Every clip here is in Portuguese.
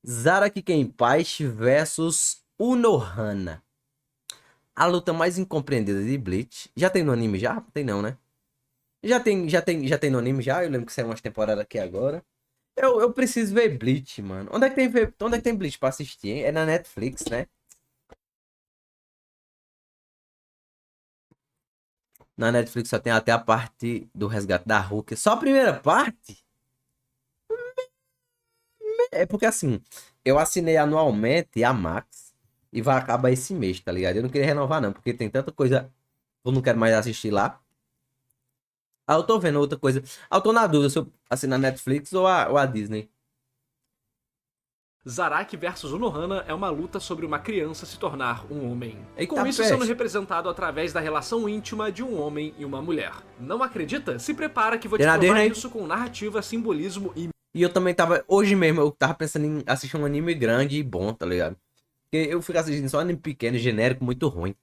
Zaraki Kenpachi versus Unohana. A luta mais incompreendida de Bleach. Já tem no anime já? Tem não, né? Já tem no anime já. Eu lembro que saiu umas temporadas aqui agora. Eu preciso ver Bleach, mano. Onde é que tem Bleach pra assistir, hein? É na Netflix, né? Na Netflix só tem até a parte do resgate da Hulk. Só a primeira parte? É porque assim, eu assinei anualmente a Max e vai acabar esse mês, tá ligado? Eu não queria renovar não, porque tem tanta coisa que eu não quero mais assistir lá. Ah, eu tô vendo outra coisa. Ah, eu tô na dúvida se eu assinar a Netflix ou a Disney. Zaraki versus Unohana é uma luta sobre uma criança se tornar um homem. Eita Com isso sendo peste. representado através da relação íntima de um homem e uma mulher. Não acredita? Se prepara que vou Tem te na provar Disney. isso com narrativa, simbolismo e E eu também tava, hoje mesmo, eu tava pensando em assistir um anime grande e bom, tá ligado? Porque eu fico assistindo só anime pequeno, genérico, muito ruim.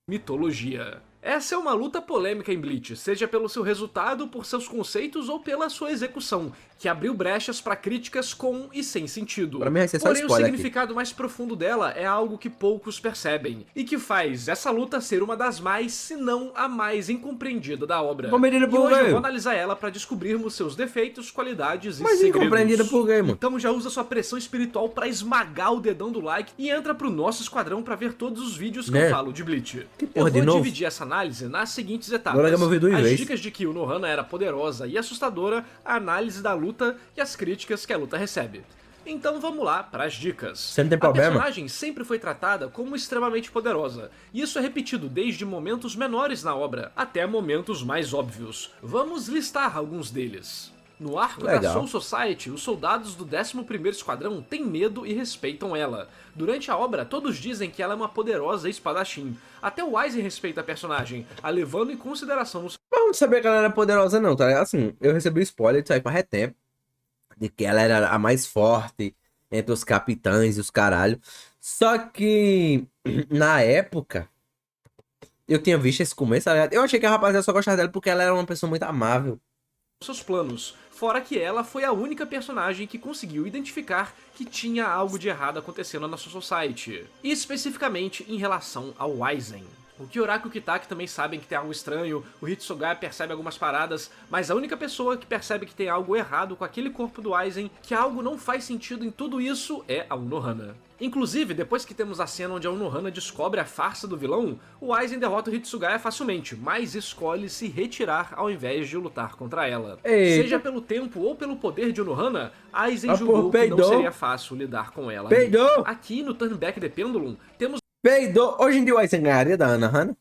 mitologia. Essa é uma luta polêmica em Bleach, seja pelo seu resultado, por seus conceitos ou pela sua execução, que abriu brechas para críticas com e sem Pra sentido. mim vai ser só Porém, o spoiler aqui. significado mais profundo dela é algo que poucos percebem, e que faz essa luta ser uma das mais, se não a mais incompreendida da obra. Incompreendida E por hoje eu vou quê? analisar ela para descobrirmos seus defeitos, qualidades e Mas incompreendida segredos. por quê, mano? Então já usa sua pressão espiritual para esmagar o dedão do like e entra pro nosso esquadrão para ver todos os vídeos que eu Né? falo de Bleach. Que Eu porra, de vou novo? dividir essa análise nas seguintes Agora etapas: que eu ouvi duas as vezes. dicas de que Unohana era poderosa e assustadora, a análise da luta e as críticas que a luta recebe. Então vamos lá para as dicas. Você não tem A problema? personagem sempre foi tratada como extremamente poderosa, e isso é repetido desde momentos menores na obra até momentos mais óbvios. Vamos listar alguns deles. No arco da Legal. Soul Society, os soldados do 11º Esquadrão têm medo e respeitam ela. Durante a obra, todos dizem que ela é uma poderosa espadachim. Até o Aizen respeita a personagem, a levando em consideração no Mas eu não sabia que ela era poderosa, não, tá ligado? Assim, eu recebi spoiler disso aí faz tempo. De que ela era a mais forte entre os capitães e os caralho. Só que, na época, eu tinha visto esse começo, tá ligado? Eu achei que a rapaziada só gostava dela porque ela era uma pessoa muito amável. seus planos. Fora que ela foi a única personagem que conseguiu identificar que tinha algo de errado acontecendo na sua society. E especificamente em relação ao Aizen. O Kyoraku e o Kitaki também sabem que tem algo estranho, o Hitsugaya percebe algumas paradas, mas a única pessoa que percebe que tem algo errado com aquele corpo do Aizen, que algo não faz sentido em tudo isso, é a Unohana. Inclusive, depois que temos a cena onde a Unohana descobre a farsa do vilão, o Aizen derrota o Hitsugaya facilmente, mas escolhe se retirar ao invés de lutar contra ela. Eita. Seja pelo tempo ou pelo poder de Unohana, Aizen Ah, julgou porra, que não peidou. seria fácil lidar com ela. ali. Peidou! Aqui no Turn Back the Pendulum, temos Peidou! Hoje em dia o Aizen ganharia da Ana Hana?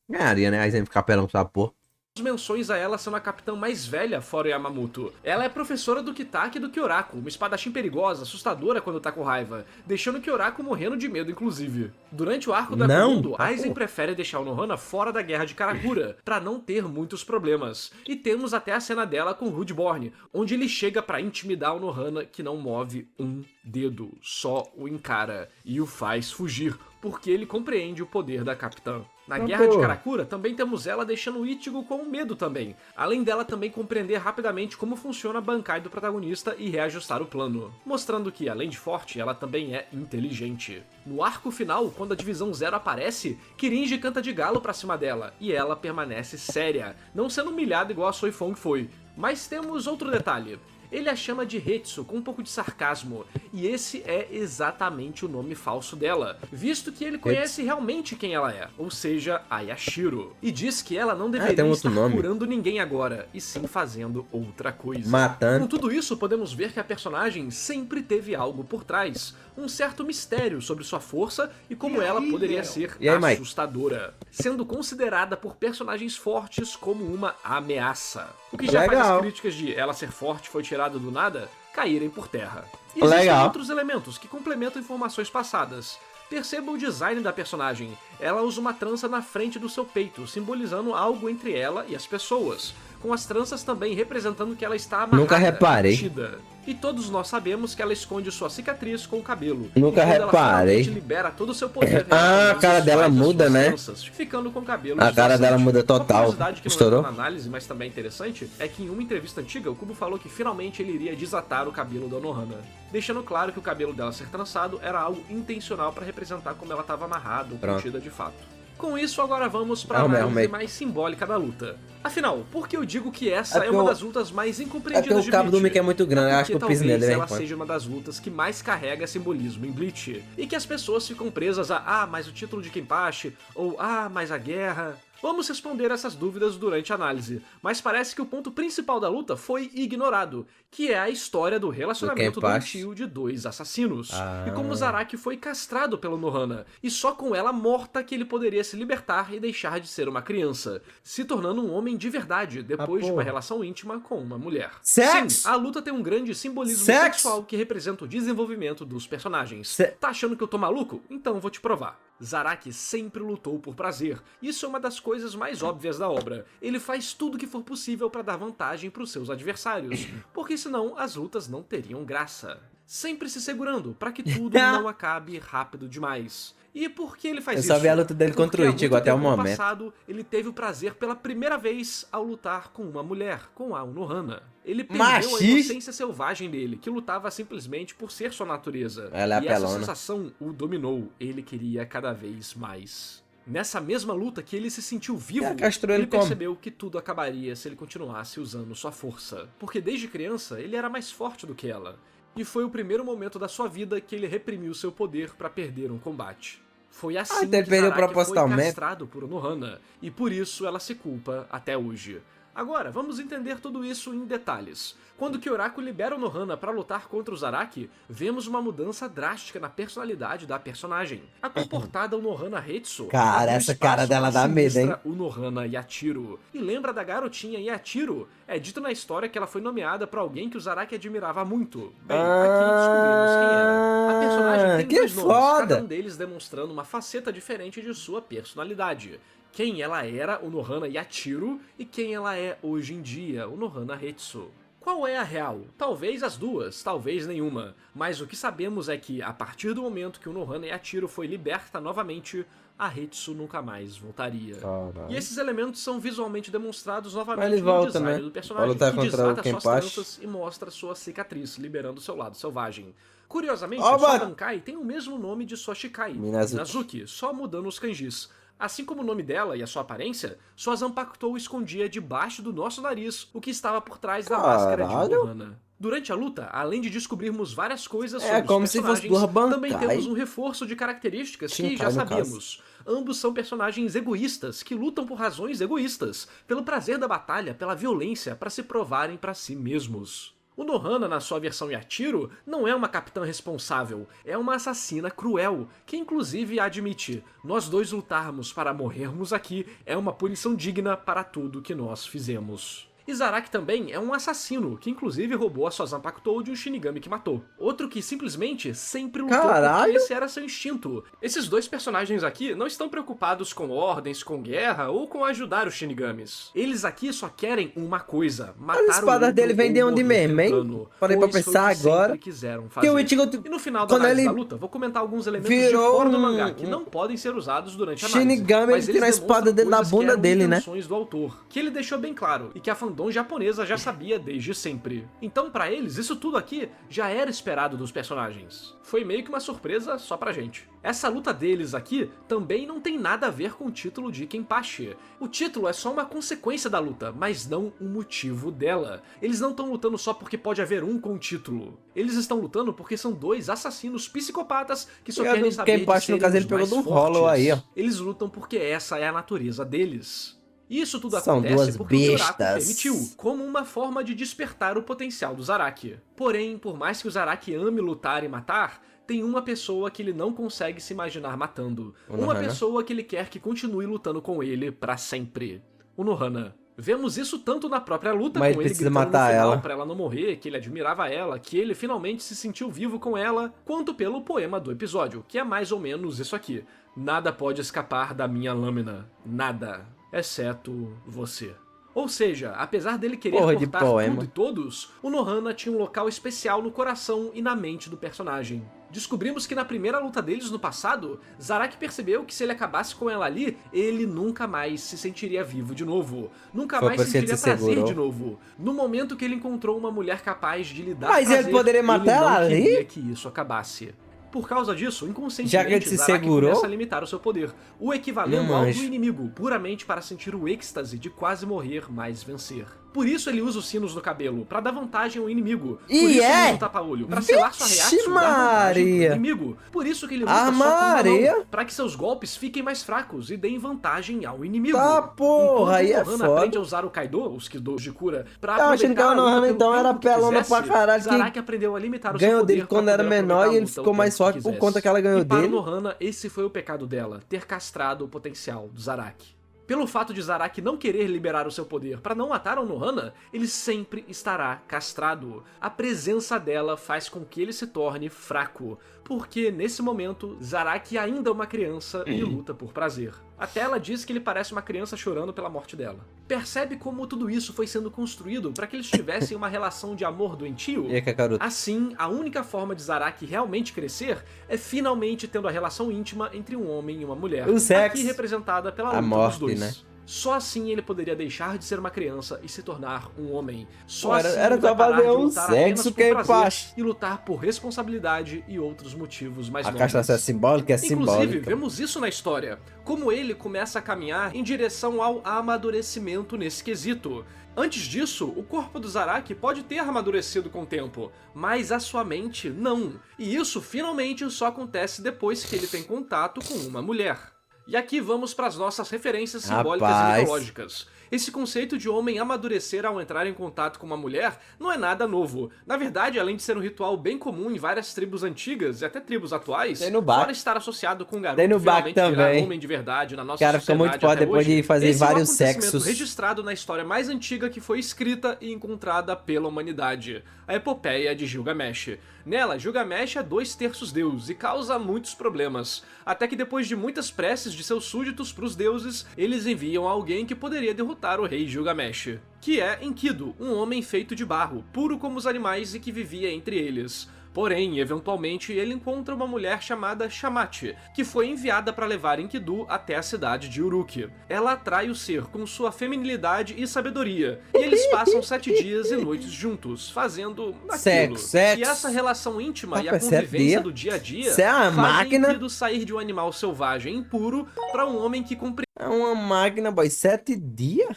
Ganharia, né? Aizen ficar pelão com essa porra. menções a ela sendo a capitã mais velha fora o Yamamoto. Ela é professora do Kitaki e do Kyoraku, uma espadachim perigosa, assustadora quando tá com raiva, deixando o Kyoraku morrendo de medo, inclusive. Durante o arco do Não, Akumundo, tá Aizen porra. prefere deixar o Nohana fora da guerra de Karakura, pra não ter muitos problemas. E temos até a cena dela com Rudborn, onde ele chega pra intimidar o Nohana, que não move um dedo, só o encara e o faz fugir, porque ele compreende o poder da capitã. Na Guerra de porra. Karakura, também temos ela deixando o Ichigo com medo também, além dela também compreender rapidamente como funciona a Bankai do protagonista e reajustar o plano, mostrando que, além de forte, ela também é inteligente. No arco final, quando a Divisão Zero aparece, Kirinji canta de galo pra cima dela, e ela permanece séria, não sendo humilhada igual a Soifong foi. Mas temos outro detalhe. Ele a chama de Hetsu com um pouco de sarcasmo, e esse é exatamente o nome falso dela, visto que ele conhece realmente quem ela é, ou seja, a Yashiro, e diz que ela não deveria tem outro estar nome. curando ninguém agora, e sim fazendo outra coisa. Matando. Com tudo isso, podemos ver que a personagem sempre teve algo por trás, um certo mistério sobre sua força e como ela poderia ser E aí, Mike? assustadora, sendo considerada por personagens fortes como uma ameaça. O que já faz Legal. as críticas de ela ser forte foi tirada do nada caírem por terra. E existem Legal. outros elementos que complementam informações passadas. Perceba o design da personagem. Ela usa uma trança na frente do seu peito, simbolizando algo entre ela e as pessoas. com as tranças também representando que ela está amarrada, Nunca reparei. retida. E todos nós sabemos que ela esconde sua cicatriz com o cabelo. Nunca e quando reparei. ela finalmente libera todo o seu poder, Ah, a cara dela muda, né? Tranças, ficando com o cabelo A cara dela esvoaçante. muda Uma total. curiosidade que não Estourou? entrou na análise, mas também é interessante, é que em uma entrevista antiga, o Kubo falou que finalmente ele iria desatar o cabelo da Nohana, deixando claro que o cabelo dela ser trançado era algo intencional para representar como ela estava amarrada ou Pronto. contida de fato. Com isso, agora vamos para a Arrumei, análise arrumei. mais simbólica da luta. Afinal, por que eu digo que essa É é porque uma o- das lutas mais É porque incompreendidas o de cabo do Bleach? Mickey é muito grande, eu acho que Porque eu piso talvez nele, ela né? seja uma das lutas que mais carrega simbolismo em Bleach, e que as pessoas ficam presas a mas o título de Kenpachi, ou mas a guerra. Vamos responder essas dúvidas durante a análise, mas parece que o ponto principal da luta foi ignorado, que é a história do relacionamento Kenpachi. doentio de dois assassinos, Ah. e como Zaraki foi castrado pelo Nohana, e só com ela morta que ele poderia se libertar e deixar de ser uma criança, se tornando um homem de verdade depois de uma porra. relação íntima com uma mulher. Sexo! Sim, a luta tem um grande simbolismo Sexo! sexual que representa o desenvolvimento dos personagens. Se- Tá achando que eu tô maluco? Então vou te provar. Zaraki sempre lutou por prazer. Isso é uma das coisas mais óbvias da obra. Ele faz tudo que for possível para dar vantagem pros seus adversários, porque senão as lutas não teriam graça. Sempre se segurando para que tudo não acabe rápido demais. E por que ele faz Eu isso? só vi a luta dele contra o Porque há Ichigo muito até o tempo no momento. passado, ele teve o prazer pela primeira vez ao lutar com uma mulher, com a Unohana. Ele perdeu a Machista. inocência selvagem dele, que lutava simplesmente por ser sua natureza. Ela é e essa apelona. sensação o dominou, ele queria cada vez mais. Nessa mesma luta que ele se sentiu vivo, Ela castrou ele ele como? percebeu que tudo acabaria se ele continuasse usando sua força. Porque desde criança, ele era mais forte do que ela. E foi o primeiro momento da sua vida que ele reprimiu seu poder para perder um combate. Foi assim então ele que perdeu Zaraki foi propositalmente. castrado por Nohana, e por isso ela se culpa até hoje. Agora, vamos entender tudo isso em detalhes. Quando Kyoraku libera o Nohana para lutar contra o Zaraki, vemos uma mudança drástica na personalidade da personagem. A comportada Unohana Hetsu Cara, abriu essa espaço cara dela pra dá medo, hein? sinistra Unohana Yachiro. E lembra da garotinha Yachiro? É dito na história que ela foi nomeada para alguém que o Zaraki admirava muito. Bem, aqui descobrimos quem era. A personagem tem que dois nomes, foda! cada um deles demonstrando uma faceta diferente de sua personalidade. Quem ela era, Unohana Yachiro, e quem ela é hoje em dia, Unohana Hetsu. Qual é a real? Talvez as duas, talvez nenhuma. Mas o que sabemos é que, a partir do momento que Unohana Yachiro foi liberta novamente, a Hetsu nunca mais voltaria. Caralho. E esses elementos são visualmente demonstrados novamente Mas ele no volta, design né? do Pra personagem, lutar que contra o desata suas Kenpachi. tranças e mostra sua cicatriz, liberando seu lado selvagem. Curiosamente, Ó, sua mano. Bankai tem o mesmo nome de sua Shikai, Minazuki. Minazuki, só mudando os kanjis. Assim como o nome dela e a sua aparência, sua Zanpakutou escondia debaixo do nosso nariz o que estava por trás da máscara de Caralho. Unohana. Durante a luta, além de descobrirmos várias coisas É, sobre os como se fosse personagens, duas Bankai. também temos um reforço de características que Shinkai, já no sabíamos. Ambos são personagens egoístas, que lutam por razões egoístas, pelo prazer da batalha, pela violência, para se provarem para si mesmos. O Nohana, na sua versão Yachiro, não é uma capitã responsável, é uma assassina cruel, que inclusive admite, nós dois lutarmos para morrermos aqui é uma punição digna para tudo que nós fizemos. E Zaraki também é um assassino, que inclusive roubou a sua Zanpakutou de um Shinigami que matou. Outro que simplesmente sempre lutou Caralho! porque esse era seu instinto. Esses dois personagens aqui não estão preocupados com ordens, com guerra ou com ajudar os Shinigamis. Eles aqui só querem uma coisa, matar As espadas o outro dele vem de ou onde morrer mesmo, hein? tentando, Parei pra pois foi pensar o que sempre agora. quiseram Porque o fazer. Ichigo, E no final da quando análise ele da luta, vou comentar alguns elementos de virou fora do um- mangá que não podem ser usados durante a análise. Shinigami, mas ele tira a eles espada dele da demonstram coisas que bunda eram dele, né? intenções do autor, que ele deixou bem claro e que a fandom japonesa já sabia desde sempre. Então, pra eles, isso tudo aqui já era esperado dos personagens. Foi meio que uma surpresa só pra gente. Essa luta deles aqui também não tem nada a ver com o título de Kenpachi. O título é só uma consequência da luta, mas não o motivo dela. Eles não estão lutando só porque pode haver um com o título. Eles estão lutando porque são dois assassinos psicopatas que só Obrigado, querem saber de Kenpachi, no serem caso, ele os pegou mais do fortes. Hollow aí, ó. Eles lutam porque essa é a natureza deles. E isso tudo São acontece duas porque o Kyoraku bestas. permitiu, como uma forma de despertar o potencial do Zaraki. Porém, por mais que o Zaraki ame lutar e matar, tem uma pessoa que ele não consegue se imaginar matando. O Uma Nohana. pessoa que ele quer que continue lutando com ele pra sempre. O Nohana. Vemos isso tanto na própria luta, Mas com ele ele precisa gritando matar no final ela. pra ela não morrer, que ele admirava ela, que ele finalmente se sentiu vivo com ela, quanto pelo poema do episódio, que é mais ou menos isso aqui. Nada pode escapar da minha lâmina. Nada. Exceto você. Ou seja, apesar dele querer Porra de cortar poema. tudo e todos, o Nohana tinha um local especial no coração e na mente do personagem. Descobrimos que na primeira luta deles no passado, Zaraki percebeu que se ele acabasse com ela ali, ele nunca mais se sentiria vivo de novo. Nunca Foi mais por isso que ele sentiria se prazer segurou. de novo. No momento que ele encontrou uma mulher capaz de lhe dar Mas ele prazer, poderia matar ele não ela ali? queria que isso acabasse. Por causa disso, inconscientemente, Já que ele se Zaraki segurou? começa a limitar o seu poder, o equivalendo Não ao do manjo. inimigo, puramente para sentir o êxtase de quase morrer, mas vencer. Por isso ele usa os sinos no cabelo, pra dar vantagem ao inimigo. Por E isso ele é? usa o tapa-olho, pra selar sua Vixe reação e dar vantagem pro Maria. inimigo. Por isso que ele luta Ah, só com uma Maria. mão, pra que seus golpes fiquem mais fracos e deem vantagem ao inimigo. Tá, porra, aí é Enquanto o Nohana foda. aprende a usar o Kaido, os Kidos de cura, pra Eu achando que aproveitar o a luta Nohana, pelo então, era tempo que pelona quisesse, pra caralho, que Zaraki aprendeu a limitar o seu ganhou poder dele pra quando era poder menor aproveitar e a ele luta o ficou mais tempo que forte por quisesse. conta que ela ganhou E para dele. o Nohana, esse foi o pecado dela, ter castrado o potencial do Zaraki. Pelo fato de Zaraki não querer liberar o seu poder para não matar o Nohana, ele sempre estará castrado. A presença dela faz com que ele se torne fraco, porque nesse momento Zaraki ainda é uma criança e luta por prazer. Até ela diz que ele parece uma criança chorando pela morte dela. Percebe como tudo isso foi sendo construído para que eles tivessem uma relação de amor doentio? E aí, Kakaroto? Assim, a única forma de Zaraki realmente crescer é finalmente tendo a relação íntima entre um homem e uma mulher. O sexo. Aqui representada pela A luta morte, dos dois. né? Só assim ele poderia deixar de ser uma criança e se tornar um homem. Só Pô, era- assim era ele vai só parar fazer de um lutar sexo apenas por que é prazer fácil. e lutar por responsabilidade e outros motivos mais A nobres. castração é simbólica? É Inclusive, simbólica. vemos isso na história, como ele começa a caminhar em direção ao amadurecimento nesse quesito. Antes disso, o corpo do Zaraki pode ter amadurecido com o tempo, mas a sua mente não. E isso finalmente só acontece depois que ele tem contato com uma mulher. E aqui vamos para as nossas referências simbólicas Rapaz. e mitológicas. Esse conceito de homem amadurecer ao entrar em contato com uma mulher não é nada novo. Na verdade, além de ser um ritual bem comum em várias tribos antigas e até tribos atuais, Tem no Bac. fora estar associado com um garoto Tem no Bac finalmente virar também. homem de verdade na nossa Cara, fica sociedade muito foda até depois hoje, de fazer esse é um vários acontecimento sexos. registrado na história mais antiga que foi escrita e encontrada pela humanidade, a epopeia de Gilgamesh. Nela, Gilgamesh é 2/3 deus e causa muitos problemas, até que depois de muitas preces de seus súditos para os deuses, eles enviam alguém que poderia derrotar o rei Gilgamesh, que é Enkidu, um homem feito de barro, puro como os animais e que vivia entre eles. Porém, eventualmente, ele encontra uma mulher chamada Shamati, que foi enviada para levar Enkidu até a cidade de Uruk. Ela atrai o ser com sua feminilidade e sabedoria, e eles passam 7 dias e noites juntos, fazendo aquilo. Sexo. E essa relação íntima e a Rapaz, 7 convivência dias? do dia a dia Cê é uma fazem máquina? Enkidu sair de um animal selvagem impuro para um homem que É uma máquina, boy. 7 dias?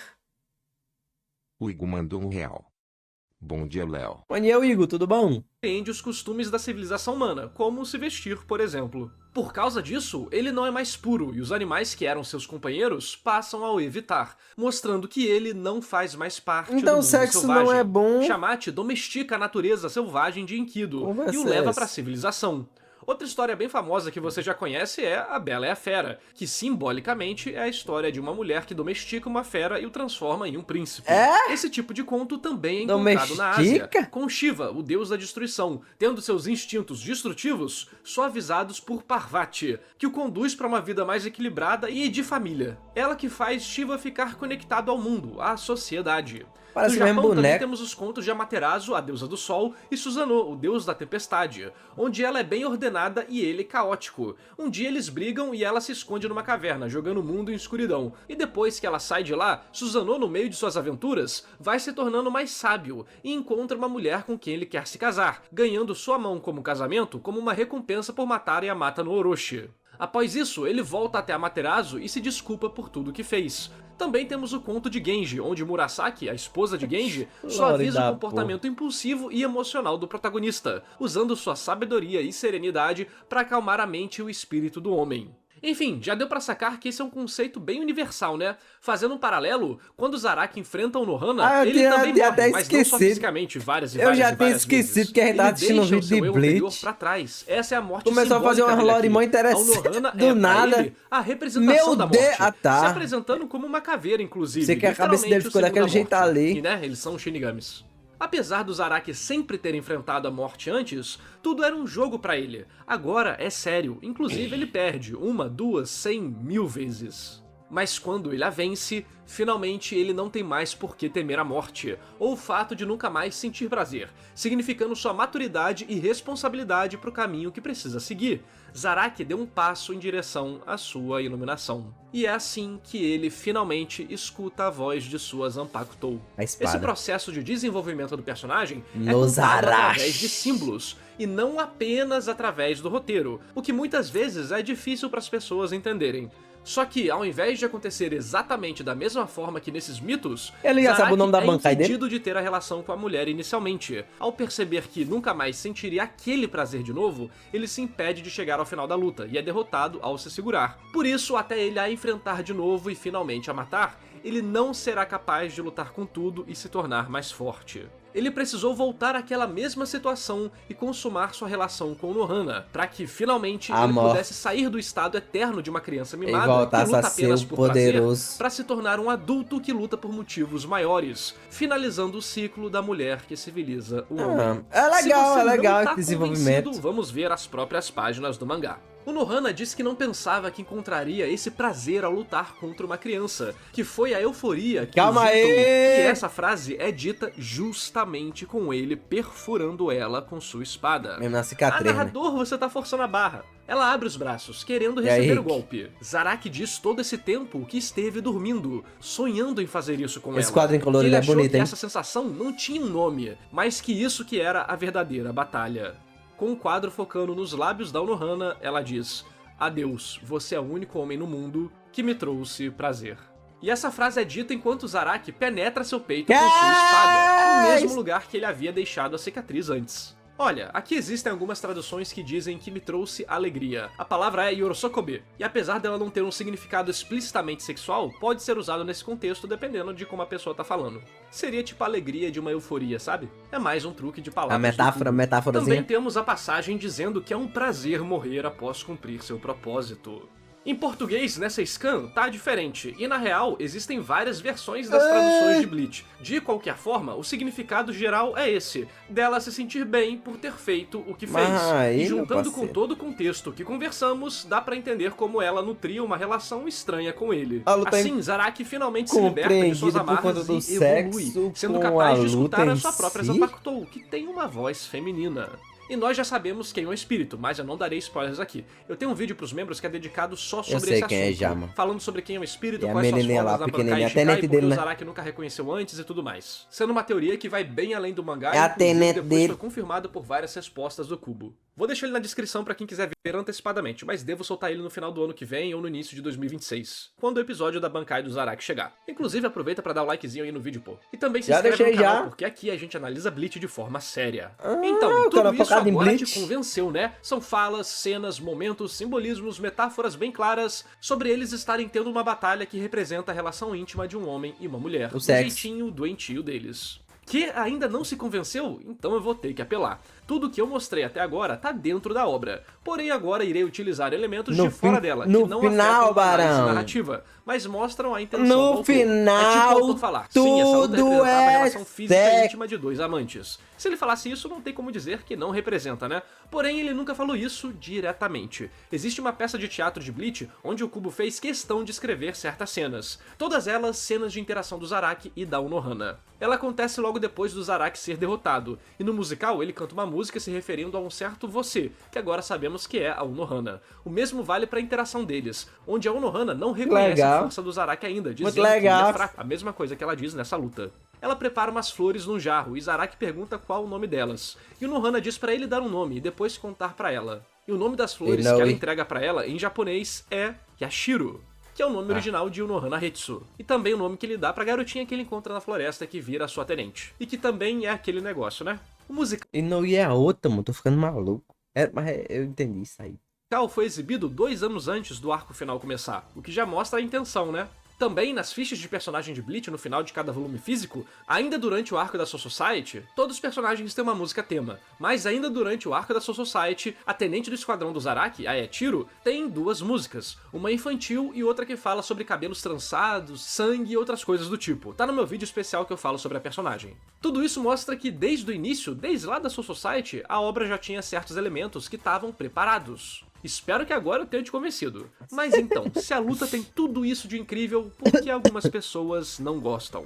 O Igor mandou R$1. Bom dia, Léo. Mano, e eu, Igor, tudo bom? compreende os costumes da civilização humana, como se vestir, por exemplo. Por causa disso, ele não é mais puro e os animais que eram seus companheiros passam a o evitar, mostrando que ele não faz mais parte do Então mundo sexo selvagem. não é bom. Shamati domestica a natureza selvagem de Enkidu Como vai e o ser leva essa? para a civilização. Outra história bem famosa que você já conhece é A Bela e a Fera, que simbolicamente é a história de uma mulher que domestica uma fera e o transforma em um príncipe. É? Esse tipo de conto também é encontrado na Ásia, Domestica? com Shiva, o deus da destruição, tendo seus instintos destrutivos suavizados por Parvati, que o conduz para uma vida mais equilibrada e de família. Ela que faz Shiva ficar conectado ao mundo, à sociedade. Parece No mesmo Japão também boneco. temos os contos de Amaterasu, a deusa do sol, e Susanoo, o deus da tempestade, onde ela é bem ordenada e ele caótico. Um dia eles brigam e ela se esconde numa caverna, jogando o mundo em escuridão. E depois que ela sai de lá, Susanoo, no meio de suas aventuras, vai se tornando mais sábio e encontra uma mulher com quem ele quer se casar, ganhando sua mão como casamento como uma recompensa por matar Yamata no Orochi. Após isso, ele volta até Amaterasu e se desculpa por tudo que fez. Também temos o conto de Genji, onde Murasaki, a esposa de Genji, suaviza o comportamento impulsivo e emocional do protagonista, usando sua sabedoria e serenidade para acalmar a mente e o espírito do homem. Enfim, já deu pra sacar que esse é um conceito bem universal, né? Fazendo um paralelo, quando Zaraki enfrenta o Nohana, ele também morre, até mas não só esquecido. fisicamente, várias e Eu várias já e tinha várias esquecido vezes. que a gente tava Ele assistindo um deixa o vídeo de seu eu anterior Bleach. pra trás. Essa é a morte Começou a fazer uma simbólica dele lore mó aqui. interessante. Ao Nohana Do é, pra nada. ele, a representação Meu da morte, Deus, ah, tá. se apresentando como uma caveira, inclusive. Sei que a cabeça literalmente dele ficou o símbolo daquele da jeito morte. ali. E, né, eles são Shinigamis. Apesar do Zaraki sempre ter enfrentado a morte antes, tudo era um jogo pra ele. Agora é sério, inclusive ele perde 1, 2, 100 mil vezes. Mas quando ele a vence, finalmente ele não tem mais por que temer a morte, ou o fato de nunca mais sentir prazer, significando sua maturidade e responsabilidade para o caminho que precisa seguir. Zaraki deu um passo em direção à sua iluminação. E é assim que ele finalmente escuta a voz de sua Zanpakuto. A espada. Esse processo de desenvolvimento do personagem é Nos contado Arashi. através de símbolos, e não apenas através do roteiro, o que muitas vezes é difícil para as pessoas entenderem. Só que, ao invés de acontecer exatamente da mesma forma que nesses mitos, Ele já sabe o nome da Bankai dele? impedido de ter a relação com a mulher inicialmente. Ao perceber que nunca mais sentiria aquele prazer de novo, ele se impede de chegar ao final da luta e é derrotado ao se segurar. Por isso, até ele a enfrentar de novo e finalmente a matar, ele não será capaz de lutar com tudo e se tornar mais forte. Ele precisou voltar àquela mesma situação e consumar sua relação com Nohana, para que finalmente ele pudesse sair do estado eterno de uma criança mimada que luta apenas por prazer, para se tornar um adulto que luta por motivos maiores, finalizando o ciclo da mulher que civiliza o homem. É legal esse desenvolvimento. Vamos ver as próprias páginas do mangá. O Nohana disse que não pensava que encontraria esse prazer ao lutar contra uma criança, que foi a euforia que Calma o aí! E essa frase é dita justamente com ele perfurando ela com sua espada. Mesmo na cicatriz, narrador, você tá forçando a barra. Ela abre os braços, querendo E aí, receber o Rick? golpe. Zaraki diz todo esse tempo que esteve dormindo, sonhando em fazer isso com Esse ela. quadro em colorido Que ele é achou bonito, que hein? essa sensação não tinha um nome, mas que isso que era a verdadeira batalha. Com o quadro focando nos lábios da Nohana, ela diz: "Adeus, você é o único homem no mundo que me trouxe prazer." E essa frase é dita enquanto Zaraki penetra seu peito com sua espada, no mesmo lugar que ele havia deixado a cicatriz antes. Olha, aqui existem algumas traduções que dizem que me trouxe alegria. A palavra é Yorosokobe, e apesar dela não ter um significado explicitamente sexual, pode ser usado nesse contexto dependendo de como a pessoa tá falando. Seria tipo a alegria de uma euforia, sabe? É mais um truque de palavras. A metáforazinha. Também temos a passagem dizendo que é um prazer morrer após cumprir seu propósito. Em português, nessa scan, tá diferente, e na real, existem várias versões das traduções de Bleach. De qualquer forma, o significado geral é esse, dela se sentir bem por ter feito o que fez. Aí, E juntando meu com parceiro. todo o contexto que conversamos, dá pra entender como ela nutria uma relação estranha com ele. A luta Assim, Zaraki finalmente se liberta de suas compreendida por conta amarras do e evolui, sexo sendo com capaz a de escutar luta a em sua própria si? Zanpakuto, que tem uma voz feminina. E nós já sabemos quem é o espírito, mas eu não darei spoilers aqui. Eu tenho um vídeo pros membros que é dedicado só sobre sei esse quem assunto. é já, mano. Falando sobre quem é o espírito, E a quais são as menininha lá, formas da pequenininha, Bankai a Shikai, tenente porque dele, o né? Zaraki nunca reconheceu antes e tudo mais. Sendo uma teoria que vai bem além do mangá É a e inclusive tenente depois dele. foi confirmado por várias respostas do Cubo. Vou deixar ele na descrição pra quem quiser ver antecipadamente, mas devo soltar ele no final do ano que vem ou no início de 2026, quando o episódio da Bankai do Zaraki chegar. Inclusive, aproveita pra dar o likezinho aí no vídeo, pô. E também se Já inscreve no deixei canal, já. porque aqui a gente analisa Bleach de forma séria. o Então, cara tudo isso focado em agora te Bleach. convenceu, né? São falas, cenas, momentos, simbolismos, metáforas bem claras sobre eles estarem tendo uma batalha que representa a relação íntima de um homem e uma mulher. O O sexo. jeitinho doentio deles. Que ainda não se convenceu? Então eu vou ter que apelar. Tudo que eu mostrei até agora tá dentro da obra. Porém agora irei utilizar elementos No de fora fim- dela, no que não final, afetam a análise Barão. narrativa, mas mostram a intenção do No autor. É tipo o final, autor falar, sim, essa luta tudo representava a é relação física e sexo. íntima de dois amantes. Se ele falasse isso, não tem como dizer que não representa, né? Porém, ele nunca falou isso diretamente. Existe uma peça de teatro de Bleach onde o Kubo fez questão de escrever certas cenas. Todas elas cenas de interação do Zaraki e da Unohana. Ela acontece logo depois do Zaraki ser derrotado, e no musical ele canta uma música se referindo a um certo você, que agora sabemos que é a Unohana. O mesmo vale pra interação deles, onde a Unohana não reconhece a legal. força do Zaraki ainda, dizendo Muito que ele legal. é fraco. A mesma coisa que ela diz nessa luta. Ela prepara umas flores num jarro e Zaraki pergunta qual o nome delas. E o Nohana diz pra ele dar um nome e depois contar pra ela. E o nome das flores que ela entrega pra ela em japonês é Yashiro, que é o nome original de Unohana Hetsu. E também o nome que ele dá pra garotinha que ele encontra na floresta que vira a sua tenente. E que também é aquele negócio, né? O musical E não ia outra, mano. Tô ficando maluco. Eu entendi isso aí. foi exibido 2 anos antes do arco final começar, o que já mostra a intenção, né? Também, nas fichas de personagem de Bleach no final de cada volume físico, ainda durante o arco da Soul Society, todos os personagens têm uma música tema, mas ainda durante o arco da Soul Society, a tenente do esquadrão do Zaraki, a Echiro, tem 2 músicas, uma infantil e outra que fala sobre cabelos trançados, sangue e outras coisas do tipo. Tá no meu vídeo especial que eu falo sobre a personagem. Tudo isso mostra que desde o início, desde lá da Soul Society, a obra já tinha certos elementos que estavam preparados. Espero que agora eu tenha te convencido. Mas então, se a luta tem tudo isso de incrível, por que algumas pessoas não gostam?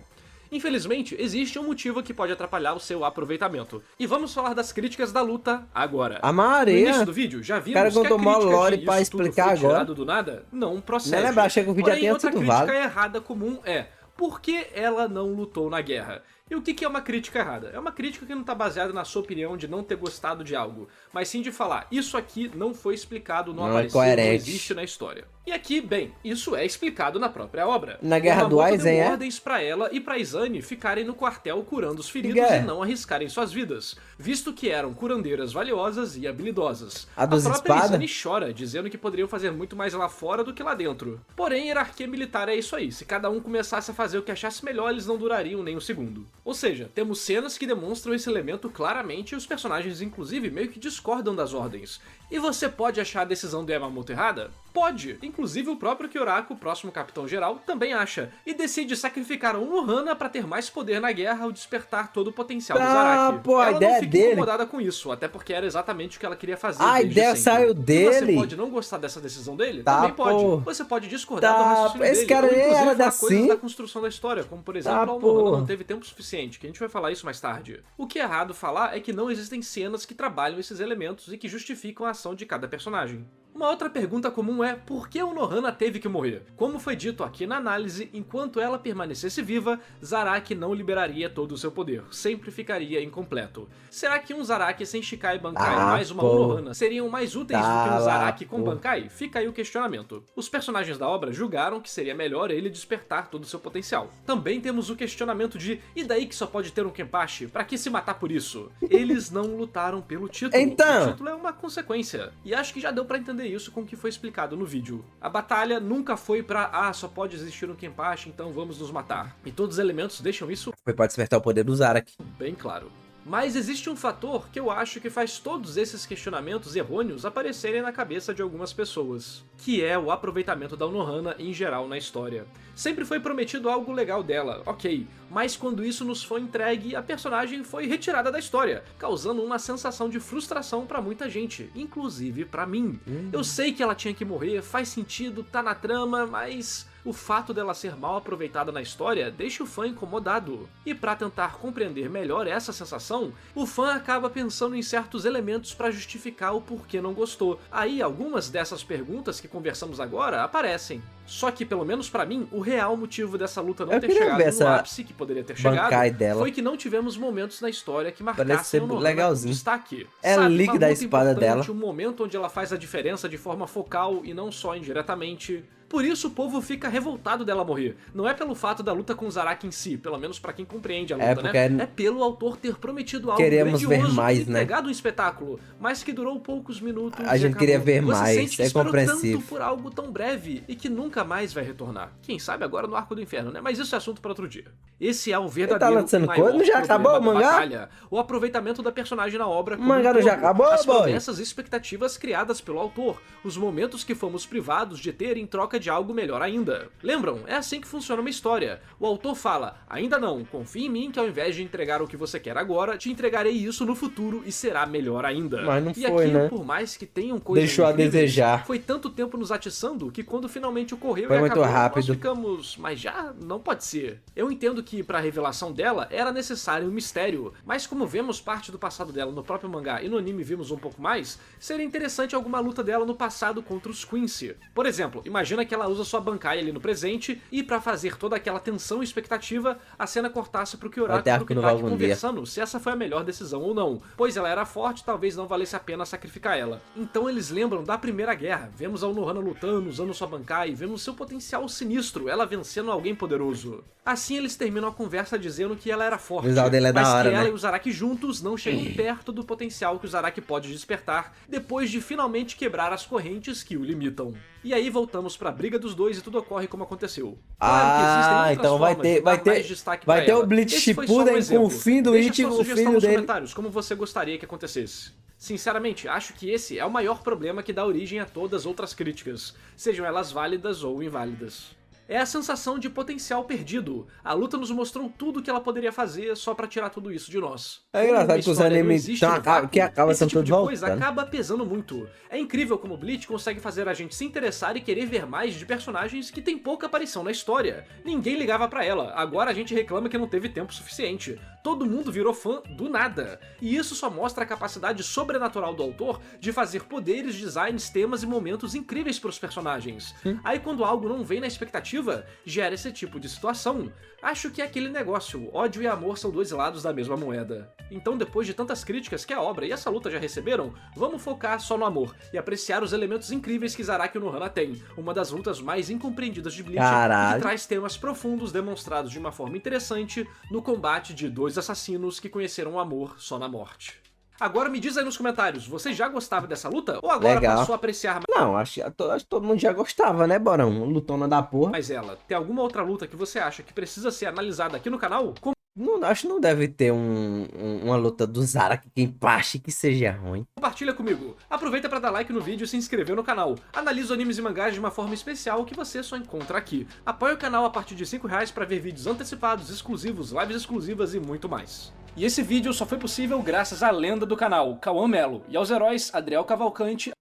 Infelizmente, existe um motivo que pode atrapalhar o seu aproveitamento. E vamos falar das críticas da luta agora. A No Maria. início do vídeo, já vimos cara que a contou mó crítica lore de pra isso tudo explicar foi agora. tirado do nada não procede. Não lembra, achei que o vídeo já Porém, tinha outra sido crítica válido. errada comum é: por que ela não lutou na guerra? E o que é uma crítica errada? É uma crítica que não está baseada na sua opinião de não ter gostado de algo, mas sim de falar, isso aqui não foi explicado, não Não é apareceu, não coerente. existe na história. E aqui, bem, isso é explicado na própria obra. Na Guerra do Yamamoto Aizen, deu é? ordens pra ela e pra Izane ficarem no quartel curando os feridos Que é? e não arriscarem suas vidas, visto que eram curandeiras valiosas e habilidosas. A dos própria espada? Izane chora, dizendo que poderiam fazer muito mais lá fora do que lá dentro. Porém, hierarquia militar é isso aí, se cada um começasse a fazer o que achasse melhor, eles não durariam nem um segundo. Ou seja, temos cenas que demonstram esse elemento claramente e os personagens inclusive meio que discordam das ordens. E você pode achar a decisão do Yamamoto errada? Pode! Inclusive o próprio Kyoraku, o próximo capitão-geral, também acha, e decide sacrificar Unohana para ter mais poder na guerra ao despertar todo o potencial do Zaraki. Pô, a Ela ideia não fica dele. incomodada com isso, até porque era exatamente o que ela queria fazer A desde ideia sempre. saiu E dele? você pode não gostar dessa decisão dele? Tá, Também pode. pô. Você pode discordar Tá, do raciocínio esse dele, cara ou nem inclusive era falar coisas assim. da construção da história, como por exemplo, Tá, a Unohana pô. não teve tempo suficiente, que a gente vai falar isso mais tarde. O que é errado falar é que não existem cenas que trabalham esses elementos e que justificam a ação de cada personagem. Uma outra pergunta comum é, por que Unohana teve que morrer? Como foi dito aqui na análise, enquanto ela permanecesse viva, Zaraki não liberaria todo o seu poder, sempre ficaria incompleto. Será que um Zaraki sem Shikai Bankai mais uma pô. Unohana seriam mais úteis do que um Zaraki com Bankai? Fica aí o questionamento. Os personagens da obra julgaram que seria melhor ele despertar todo o seu potencial. Também temos o questionamento de, e daí que só pode ter um Kenpachi? Pra que se matar por isso? Eles não lutaram pelo título. Então. O título é uma consequência. E acho que já deu pra entender isso com o que foi explicado no vídeo. A batalha nunca foi pra, só pode existir um Kenpachi, então vamos nos matar. E todos os elementos deixam isso Foi pra despertar o poder do Zaraki. bem claro. Mas existe um fator que eu acho que faz todos esses questionamentos errôneos aparecerem na cabeça de algumas pessoas, que é o aproveitamento da Unohana em geral na história. Sempre foi prometido algo legal dela, ok, mas quando isso nos foi entregue, a personagem foi retirada da história, causando uma sensação de frustração pra muita gente, inclusive pra mim. Eu sei que ela tinha que morrer, faz sentido, tá na trama, mas o fato dela ser mal aproveitada na história deixa o fã incomodado. E pra tentar compreender melhor essa sensação, o fã acaba pensando em certos elementos pra justificar o porquê não gostou. Aí algumas dessas perguntas que conversamos agora aparecem. Só que, pelo menos pra mim, o real motivo dessa luta não Eu ter queria chegado ver no essa ápice que poderia ter chegado Bankai dela. foi que não tivemos momentos na história que Parece marcassem ser a Unohana legalzinho. com destaque. É Sabe, líquida uma a luta espada importante, dela. um momento onde ela faz a diferença de forma focal e não só indiretamente. Por isso o povo fica revoltado dela morrer. Não é pelo fato da luta com o Zaraki em si, pelo menos pra quem compreende a luta, porque né? É pelo autor ter prometido algo queremos ver grandioso mais, e né? entregado um espetáculo, mas que durou poucos minutos A e gente queria acabou. ver Você mais, sente que é esperou compreensível. tanto por algo tão breve e que nunca mais vai retornar. Quem sabe agora no Arco do Inferno, né? Mas isso é assunto para outro dia. Esse é o verdadeiro lançando e maior coisa? Não já problema acabou o da mangá? batalha. O aproveitamento da personagem na obra como mangá um não já todo, acabou, as boy? promessas e expectativas criadas pelo autor, os momentos que fomos privados de ter em troca de algo melhor ainda. Lembram? É assim que funciona uma história. O autor fala, ainda não, confie em mim que ao invés de entregar o que você quer agora, te entregarei isso no futuro e será melhor ainda. Mas não e foi, aqui, né? por mais que tenham coisas Deixou a incríveis, desejar. foi tanto tempo nos atiçando que quando finalmente ocorreu Foi e muito acabou, rápido. nós ficamos, mas já não pode ser. Eu entendo que pra revelação dela era necessário um mistério, mas como vemos parte do passado dela no próprio mangá e no anime vimos um pouco mais, seria interessante alguma luta dela no passado contra os Quincy. Por exemplo, imagina que ela usa sua Bankai ali no presente e pra fazer toda aquela tensão e expectativa, a cena cortasse pro Kyoraku Vai ter e pro arco no Kitaki algum dia. conversando se essa foi a melhor decisão ou não, pois ela era forte, talvez não valesse a pena sacrificar ela. Então eles lembram da Primeira Guerra, vemos a Unohana lutando, usando sua Bankai, vemos seu potencial sinistro, ela vencendo alguém poderoso. Assim eles terminam a conversa dizendo que ela era forte, O visual dele é da mas hora, que ela né? e o Zaraki juntos não chegam perto do potencial que o Zaraki pode despertar, depois de finalmente quebrar as correntes que o limitam. E aí voltamos pra briga dos dois e tudo ocorre como aconteceu. Claro que existem outras então vai formas de ter, dar vai ter, mais destaque vai pra ter ela. o Bleach Esse foi só um Shippuden com exemplo. o fim do Deixa Ichigo, sua o sugestão filho nos dele. comentários, como você gostaria que acontecesse. Sinceramente, acho que esse é o maior problema que dá origem a todas as outras críticas, sejam elas válidas ou inválidas. é a sensação de potencial perdido. A luta nos mostrou tudo que ela poderia fazer só pra tirar tudo isso de nós. É engraçado Como uma que os história não animes existe tão no vácuo, que acaba esse tão tipo todos de coisa voltando. acaba pesando muito. É incrível como Bleach consegue fazer a gente se interessar e querer ver mais de personagens que têm pouca aparição na história. Ninguém ligava pra ela, agora a gente reclama que não teve tempo suficiente. Todo mundo virou fã do nada. E isso só mostra a capacidade sobrenatural do autor de fazer poderes, designs, temas e momentos incríveis pros personagens. Aí quando algo não vem na expectativa, gera esse tipo de situação. Acho que é aquele negócio, ódio e amor são dois lados da mesma moeda. Então depois de tantas críticas que a obra e essa luta já receberam, vamos focar só no amor e apreciar os elementos incríveis que Zaraki no Hana tem, uma das lutas mais incompreendidas de Bleach, e Caralho. que traz temas profundos demonstrados de uma forma interessante no combate de dois assassinos que conheceram o amor só na morte. Agora me diz aí nos comentários, você já gostava dessa luta? Ou agora Legal. passou a apreciar Não, acho que todo mundo já gostava, né, Borão? Lutona da porra. mais ela? Tem alguma outra luta que você acha que precisa ser analisada aqui no canal? Não, acho que não deve ter uma luta do Zaraki que empache que seja ruim. Compartilha comigo. Aproveita para dar like no vídeo e se inscrever no canal. Analisa animes e mangás de uma forma especial que você só encontra aqui. Apoie o canal a partir de R$5 para ver vídeos antecipados, exclusivos, lives exclusivas e muito mais. E esse vídeo só foi possível graças à lenda do canal, Cauã Melo, e aos heróis Adriel Cavalcante.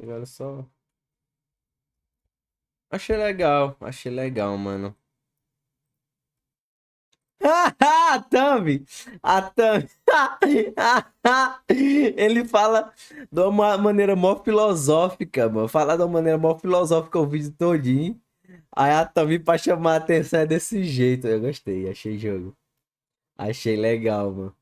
Agora só... achei legal, mano. A Thumb! A Thumb! Ele fala de uma maneira mó filosófica, mano. Fala de uma maneira mó filosófica o vídeo todinho. Aí a Thumb pra chamar a atenção é desse jeito. Eu gostei, achei jogo. Achei legal, mano.